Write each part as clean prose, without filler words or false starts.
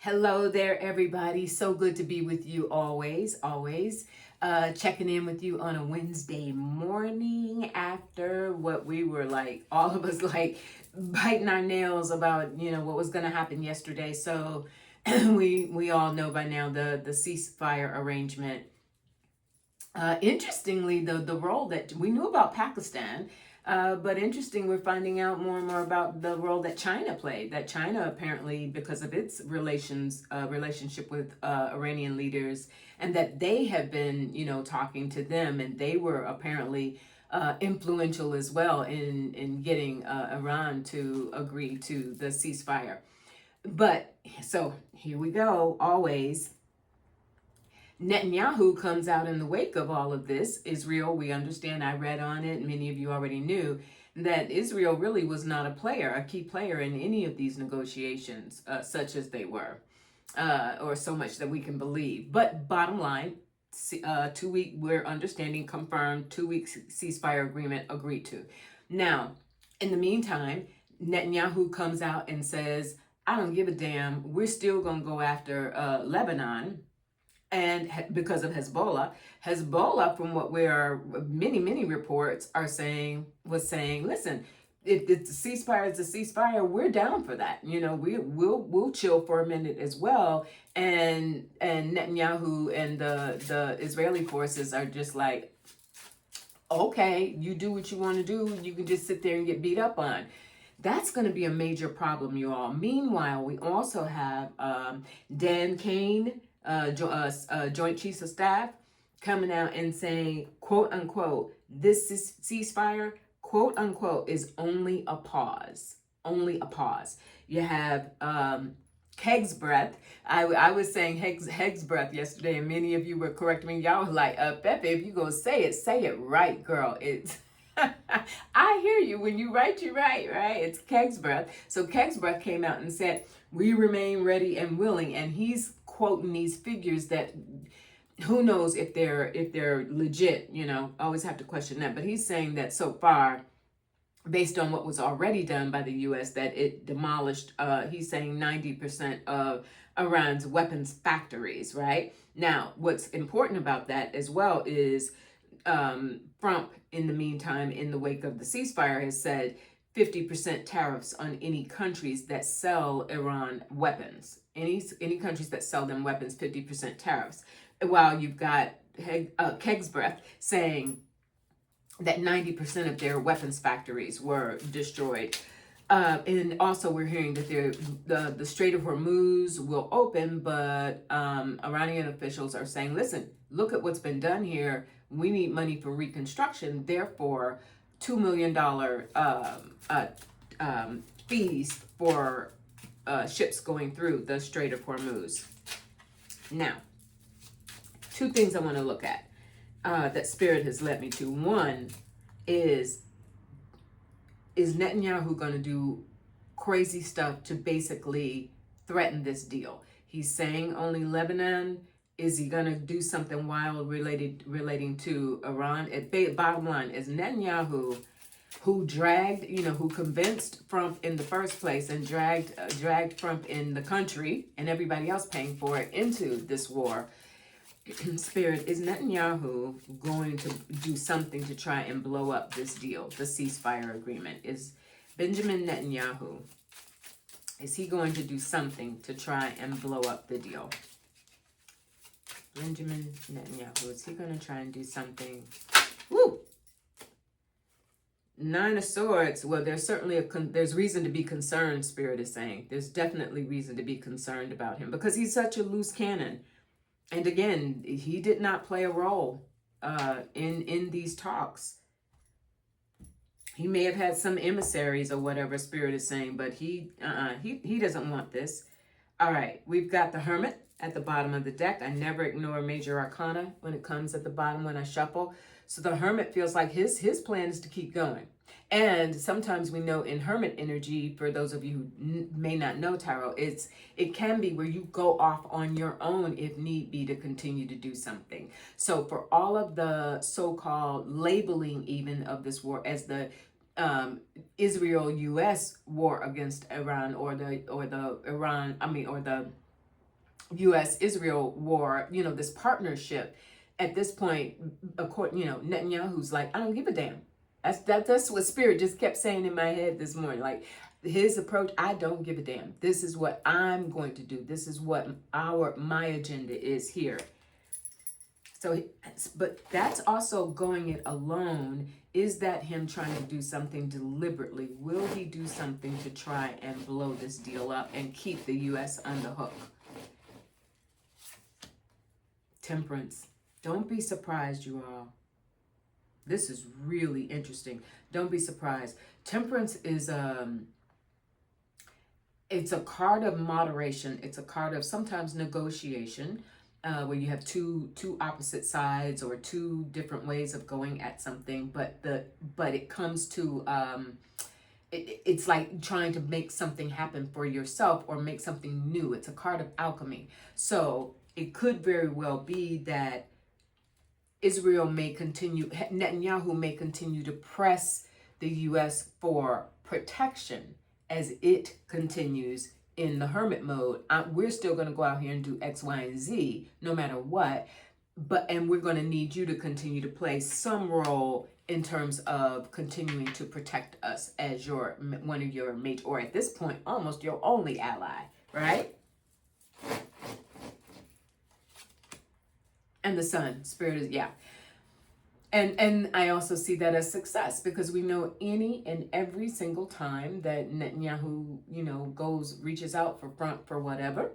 Hello there, everybody. So good to be with you always, always. Checking in with you on a Wednesday morning after what we were like, all of us like biting our nails about, what was going to happen yesterday. So we all know by now the ceasefire arrangement. Interestingly, the role that we knew about Pakistan, but interesting, we're finding out more and more about the role that China played. That China apparently, because of its relationship with Iranian leaders, and that they have been, talking to them, and they were apparently influential as well in getting Iran to agree to the ceasefire. But so here we go. Always Netanyahu comes out in the wake of all of this. Israel, we understand, I read on it, many of you already knew, that Israel really was not a key player in any of these negotiations, such as they were, or so much that we can believe. But bottom line, 2 week, we're understanding, confirmed, 2 week ceasefire agreement agreed to. Now, in the meantime, Netanyahu comes out and says, I don't give a damn, we're still going to go after Lebanon, and because of Hezbollah, from what many reports are saying, listen, if the ceasefire is a ceasefire, we're down for that. We'll chill for a minute as well. And Netanyahu and the Israeli forces are just like, okay, you do what you want to do. You can just sit there and get beat up on. That's going to be a major problem, you all. Meanwhile, we also have Dan Kane, Joint Chiefs of Staff, coming out and saying, quote unquote, this ceasefire, quote unquote, is only a pause. Only a pause. You have Keg's breath. I was saying Heg's breath yesterday, and many of you were correcting me. Y'all was like, Pepe, if you go say it right, girl. It's I hear you. When you write, you write, right? It's Keg's breath. So Keg's breath came out and said, we remain ready and willing. And he's quoting these figures that who knows if they're legit, always have to question that. But he's saying that so far, based on what was already done by the U.S., that it demolished, he's saying 90% of Iran's weapons factories, right? Now, what's important about that as well is Trump, in the meantime, in the wake of the ceasefire, has said 50% tariffs on any countries that sell Iran weapons. Any countries that sell them weapons, 50% tariffs. While you've got Keg's breath saying that 90% of their weapons factories were destroyed. And also we're hearing that the Strait of Hormuz will open, but Iranian officials are saying, listen, look at what's been done here. We need money for reconstruction. Therefore, $2 million fees for ships going through the Strait of Hormuz. Now, two things I want to look at that Spirit has led me to. One is Netanyahu going to do crazy stuff to basically threaten this deal? He's saying only Lebanon. Is he going to do something wild relating to Iran? Bottom line is Netanyahu, who convinced Trump in the first place and dragged Trump in the country and everybody else paying for it into this war. Spirit, is Netanyahu going to do something to try and blow up this deal, the ceasefire agreement? Is Benjamin Netanyahu, is he going to do something to try and blow up the deal? Benjamin Netanyahu, is he going to try and do something? Woo! Nine of Swords. Well, there's certainly there's reason to be concerned, Spirit is saying. There's definitely reason to be concerned about him because he's such a loose cannon. And again, he did not play a role in these talks. He may have had some emissaries or whatever Spirit is saying, but he doesn't want this. All right, we've got the Hermit at the bottom of the deck. I never ignore major arcana when it comes at the bottom when I shuffle. So the Hermit feels like his plan is to keep going. And sometimes we know in Hermit energy, for those of you who may not know tarot, it can be where you go off on your own if need be to continue to do something. So for all of the so-called labeling even of this war as the Israel-U.S. war against Iran, or the U.S.-Israel war, this partnership. At this point, Netanyahu's like, I don't give a damn. That's what Spirit just kept saying in my head this morning. Like, his approach, I don't give a damn. This is what I'm going to do. This is what my agenda is here. So, but that's also going it alone. Is that him trying to do something deliberately? Will he do something to try and blow this deal up and keep the U.S. on the hook? Temperance. Don't be surprised, you all. This is really interesting. Don't be surprised. Temperance is it's a card of moderation. It's a card of sometimes negotiation, where you have two opposite sides or two different ways of going at something. But it comes to it's like trying to make something happen for yourself or make something new. It's a card of alchemy. So it could very well be that Netanyahu may continue to press the U.S. for protection as it continues in the hermit mode. We're still going to go out here and do X, Y, and Z no matter what. And we're going to need you to continue to play some role in terms of continuing to protect us as one of your major, or at this point, almost your only ally, right? And the sun, Spirit is, yeah. And I also see that as success, because we know any and every single time that Netanyahu, reaches out for whatever,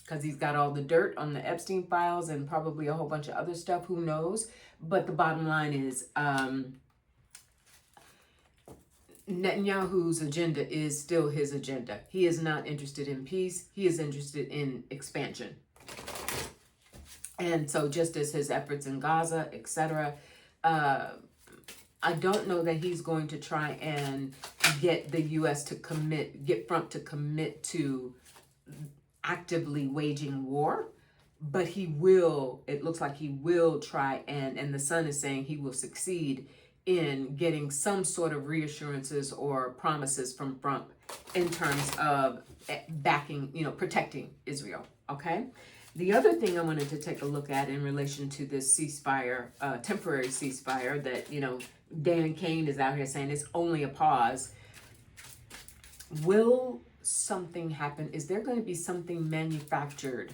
because he's got all the dirt on the Epstein files and probably a whole bunch of other stuff, who knows? But the bottom line is, Netanyahu's agenda is still his agenda. He is not interested in peace. He is interested in expansion. And so just as his efforts in Gaza, etc., I don't know that he's going to try and get the U.S. to get Trump to commit to actively waging war, but he will, it looks like he will try, and the Sun is saying he will succeed in getting some sort of reassurances or promises from Trump in terms of backing, protecting Israel, okay? The other thing I wanted to take a look at in relation to this ceasefire, temporary ceasefire that, Dan Kane is out here saying it's only a pause. Will something happen? Is there going to be something manufactured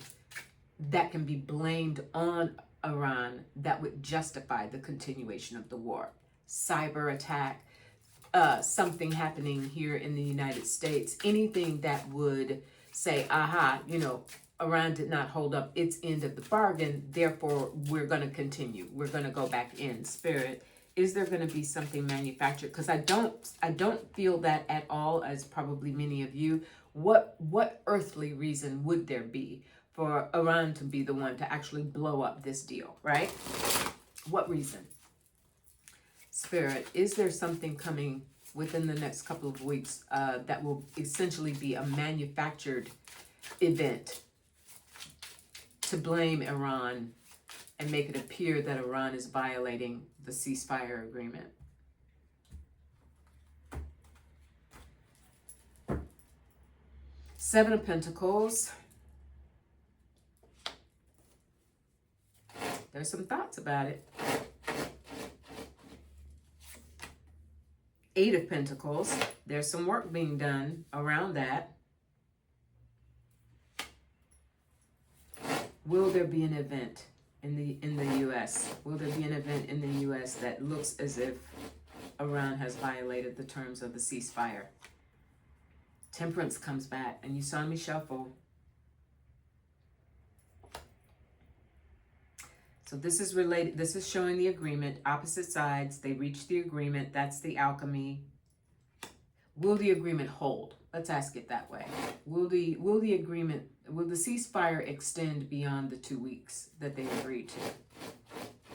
that can be blamed on Iran that would justify the continuation of the war? Cyber attack, something happening here in the United States, anything that would say, aha, Iran did not hold up its end of the bargain, therefore we're going to continue. We're going to go back in. Spirit, is there going to be something manufactured? Because I don't feel that at all, as probably many of you. What earthly reason would there be for Iran to be the one to actually blow up this deal, right? What reason? Spirit, is there something coming within the next couple of weeks that will essentially be a manufactured event to blame Iran and make it appear that Iran is violating the ceasefire agreement? Seven of Pentacles. There's some thoughts about it. Eight of Pentacles. There's some work being done around that. Will there be an event in the U.S.? Will there be an event in the U.S. that looks as if Iran has violated the terms of the ceasefire? Temperance comes back, and you saw me shuffle. So this is related. This is showing the agreement. Opposite sides, they reach the agreement. That's the alchemy. Will the agreement hold? Let's ask it that way. Will the ceasefire extend beyond the 2 weeks that they agreed to?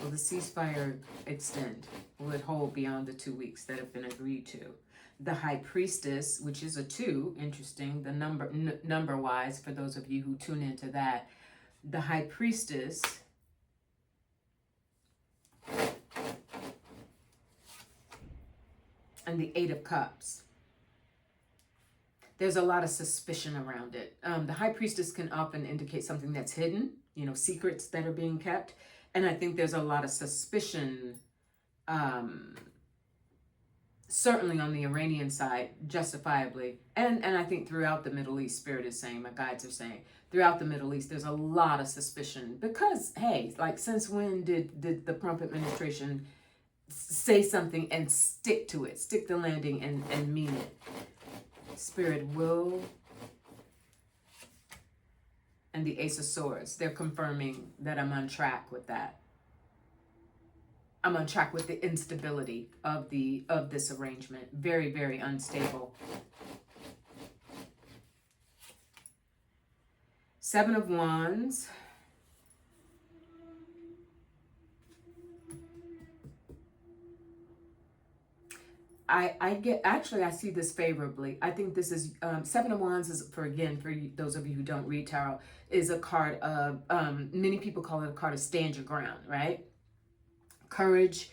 Will the ceasefire extend? Will it hold beyond the 2 weeks that have been agreed to? The High Priestess, which is a 2, interesting, the number-wise, for those of you who tune into that. The High Priestess and the Eight of Cups. there's a lot of suspicion around it. The high priestess can often indicate something that's hidden, secrets that are being kept. And I think there's a lot of suspicion, certainly on the Iranian side, justifiably. And I think throughout the Middle East, Spirit is saying, my guides are saying, throughout the Middle East, there's a lot of suspicion. Because, hey, like, since when did the Trump administration say something and stick to it, stick the landing and mean it? Spirit will, and the Ace of Swords, they're confirming that I'm on track with that. I'm on track with the instability of this arrangement. Very, very unstable. Seven of Wands. I see this favorably. I think this is, Seven of Wands is, for those of you who don't read tarot, is a card of, many people call it a card of stand your ground, right? Courage,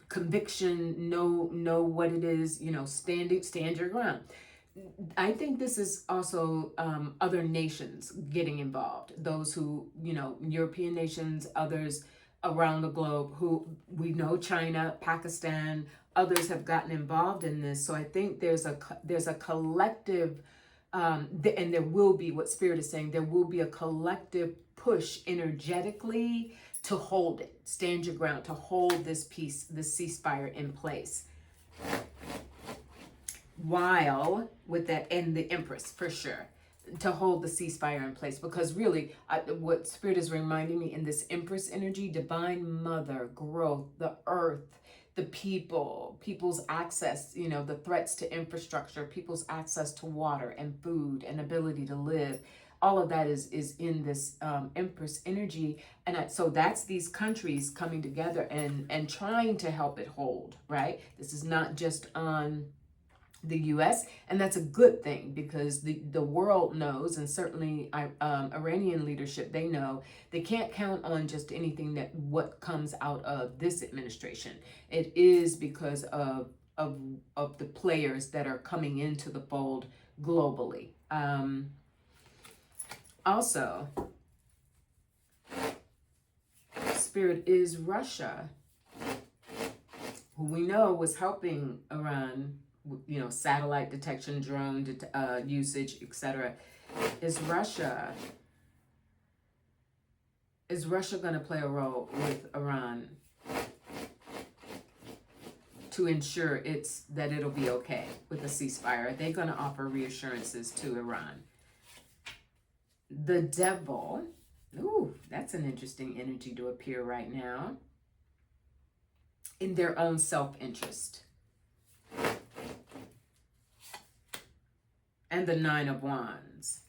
conviction, know what it is, stand your ground. I think this is also other nations getting involved. Those who, European nations, others around the globe who we know, China, Pakistan, others have gotten involved in this. So I think there's a collective, and there will be, what Spirit is saying, there will be a collective push energetically to hold it, stand your ground, to hold this peace, this ceasefire in place. While with that, and the Empress for sure, to hold the ceasefire in place, because really what Spirit is reminding me in this Empress energy, divine mother, growth, the earth, the people's access, the threats to infrastructure, people's access to water and food and ability to live, all of that is in this Empress energy. And so that's these countries coming together and trying to help it hold, right? This is not just on the U.S., and that's a good thing, because the world knows, and certainly Iranian leadership, they know they can't count on just anything what comes out of this administration. It is because of the players that are coming into the fold globally. Also, Spirit is Russia, who we know was helping Iran, satellite detection, drone usage, etc. Is Russia going to play a role with Iran to ensure that it'll be okay with the ceasefire? Are they going to offer reassurances to Iran? The Devil, ooh, that's an interesting energy to appear right now. In their own self-interest. And the Nine of Wands.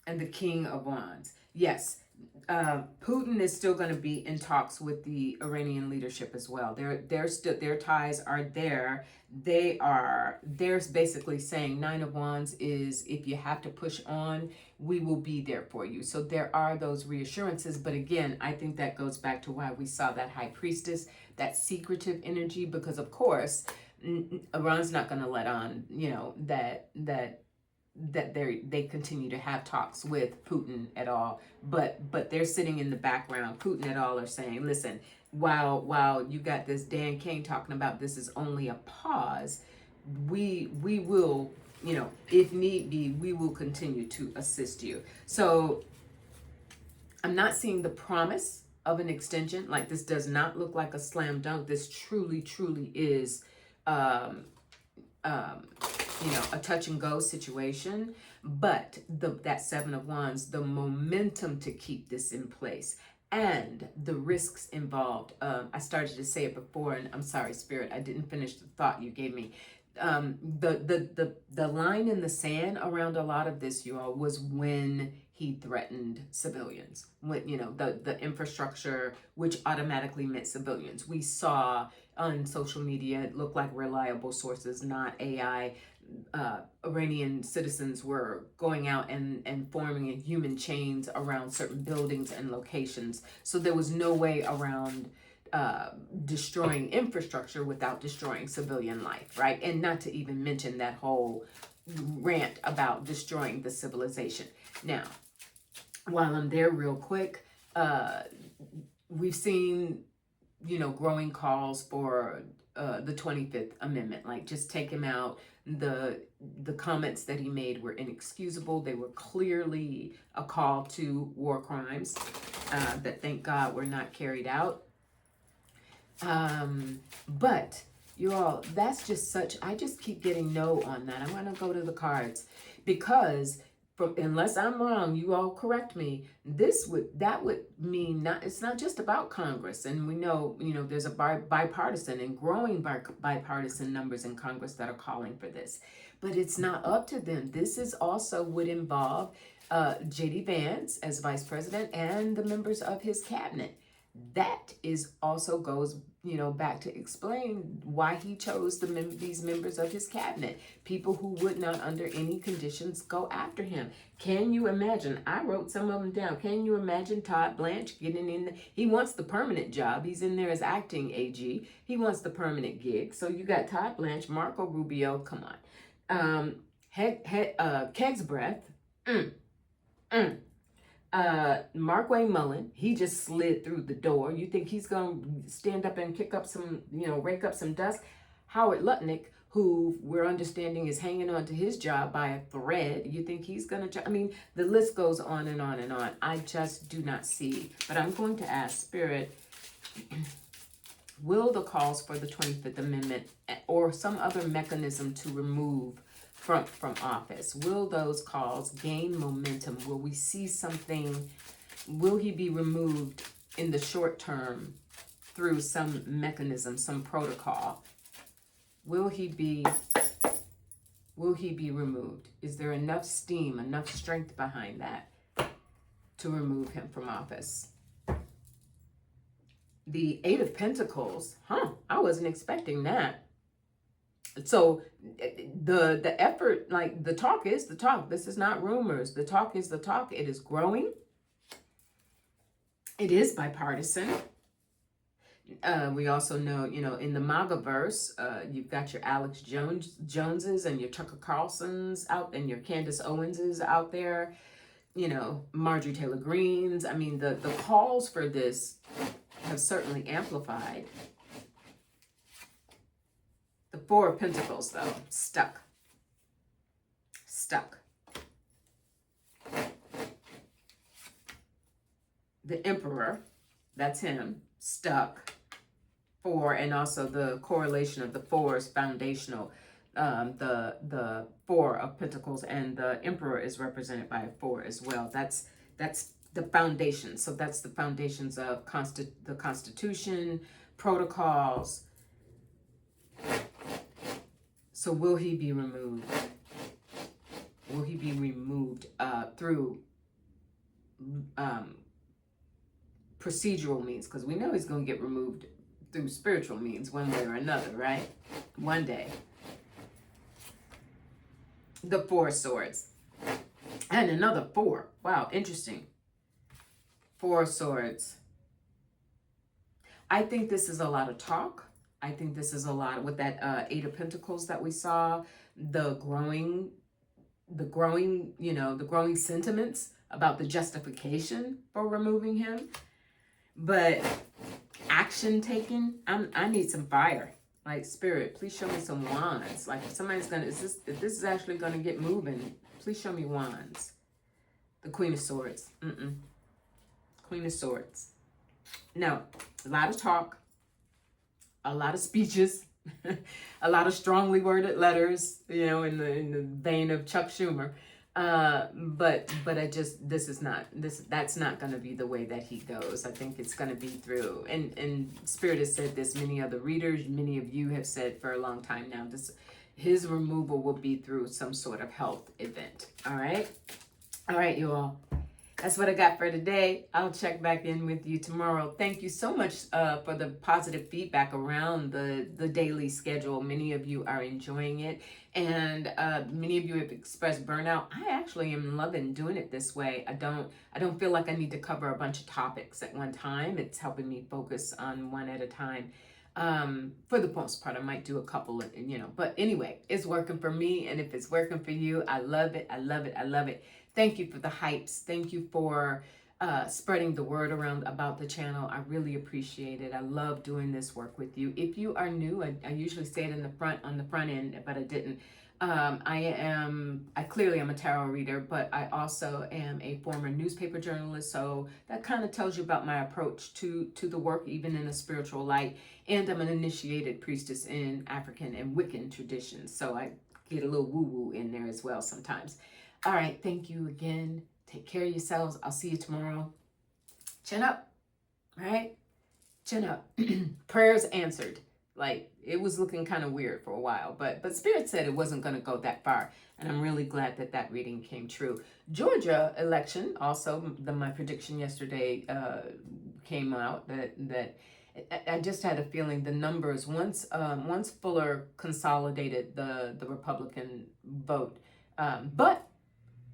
And the King of Wands. Yes, Putin is still going to be in talks with the Iranian leadership as well. Their ties are there. They're basically saying Nine of Wands is, if you have to push on, we will be there for you. So there are those reassurances. But again, I think that goes back to why we saw that High Priestess, that secretive energy, because of course, Iran's not going to let on, that they continue to have talks with Putin at all, but they're sitting in the background. Putin at all are saying, listen, while you got this Dan King talking about this is only a pause, we will, if need be, we will continue to assist you. So I'm not seeing the promise of an extension. Like, this does not look like a slam dunk. This truly is a touch and go situation, but that Seven of Wands, the momentum to keep this in place and the risks involved. I started to say it before, and I'm sorry, Spirit, I didn't finish the thought you gave me. The line in the sand around a lot of this, you all, was when he threatened civilians, when the infrastructure, which automatically meant civilians. We saw on social media, it looked like reliable sources, not AI. Iranian citizens were going out and forming in human chains around certain buildings and locations. So there was no way around destroying infrastructure without destroying civilian life, right? And not to even mention that whole rant about destroying the civilization. Now, while I'm there real quick, we've seen, growing calls for the 25th Amendment, like just take him out. The comments that he made were inexcusable. They were clearly a call to war crimes that, thank God, were not carried out. But you all, that's just I just keep getting no on that. I'm going to go to the cards because unless I'm wrong, you all correct me. That would mean it's not just about Congress, and we know, there's a bipartisan and growing bipartisan numbers in Congress that are calling for this, but it's not up to them. This is also would involve J.D. Vance as vice president and the members of his cabinet. That is also goes, back to explain why he chose these members of his cabinet, people who would not under any conditions go after him. Can you imagine? I wrote some of them down. Can you imagine Todd Blanche getting in? He wants the permanent job. He's in there as acting AG. He wants the permanent gig. So you got Todd Blanche, Marco Rubio. Come on. Keg's breath. Mark Wayne Mullen, he just slid through the door. You think he's going to stand up and kick up some, rake up some dust? Howard Lutnick, who we're understanding is hanging on to his job by a thread. You think he's going to, the list goes on and on and on. I just do not see. But I'm going to ask Spirit, will the calls for the 25th Amendment or some other mechanism to remove from office, will those calls gain momentum? Will we see something? Will he be removed in the short term through some mechanism, some protocol? Will he be removed? Is there enough steam, enough strength behind that to remove him from office? The Eight of Pentacles, I wasn't expecting that. So the effort, like the talk is the talk. This is not rumors. The talk is the talk. It is growing. It is bipartisan. We also know, in the MAGA verse, you've got your Alex Joneses and your Tucker Carlsons out, and your Candace Owenses out there. Marjorie Taylor Greenes. The calls for this have certainly amplified. The Four of Pentacles, though, stuck. The Emperor, that's him, stuck. Four, and also the correlation of the four is foundational. The Four of Pentacles and the Emperor is represented by a four as well. That's the foundation. So that's the foundations of the Constitution, protocols. So will he be removed? Will he be removed through procedural means? Because we know he's going to get removed through spiritual means one way or another, right? One day. The Four of Swords. And another four. Wow, interesting. Four of Swords. I think this is a lot of talk. I think this is a lot with that Eight of Pentacles that we saw, the growing sentiments about the justification for removing him. But action taken, I need some fire. Like, Spirit, please show me some wands. Like, if somebody's if this is actually gonna get moving, please show me wands. The Queen of Swords. Queen of Swords. No, a lot of talk. A lot of speeches, a lot of strongly worded letters, in the vein of Chuck Schumer. But that's not going to be the way that he goes. I think it's going to be through, and Spirit has said this, many other readers, many of you have said for a long time now, his removal will be through some sort of health event. All right, you all. That's what I got for today. I'll check back in with you tomorrow. Thank you so much for the positive feedback around the daily schedule. Many of you are enjoying it, and many of you have expressed burnout. I actually am loving doing it this way. I don't feel like I need to cover a bunch of topics at one time. It's helping me focus on one at a time. For the most part, I might do a couple, but anyway, it's working for me. And if it's working for you, I love it. I love it. I love it. Thank you for the hypes. Thank you for spreading the word around about the channel. I really appreciate it. I love doing this work with you. If you are new, I usually say it on the front end, but I didn't. I clearly am a tarot reader, but I also am a former newspaper journalist. So that kind of tells you about my approach to the work, even in a spiritual light. And I'm an initiated priestess in African and Wiccan traditions. So I get a little woo-woo in there as well sometimes. All right. Thank you again. Take care of yourselves. I'll see you tomorrow. Chin up. All right. Chin up. Prayers answered. Like, it was looking kind of weird for a while, but Spirit said it wasn't going to go that far, and I'm really glad that reading came true. Georgia election, also, my prediction yesterday came out that I just had a feeling the numbers, once Fuller consolidated the Republican vote, but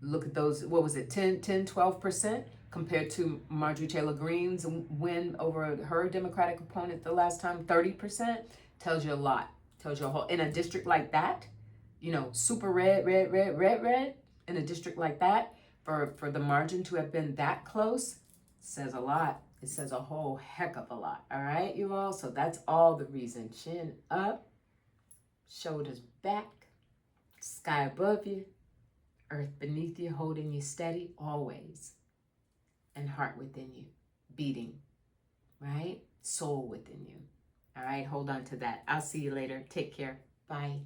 look at those, what was it, 12% compared to Marjorie Taylor Greene's win over her Democratic opponent the last time, 30%, tells you a lot. Tells you a whole, in a district like that, super red, in a district like that, for the margin to have been that close, says a lot. It says a whole heck of a lot. All right, you all? So that's all the reason. Chin up, shoulders back, sky above you, earth beneath you, holding you steady always, and heart within you, beating, right? Soul within you. All right, hold on to that. I'll see you later. Take care. Bye.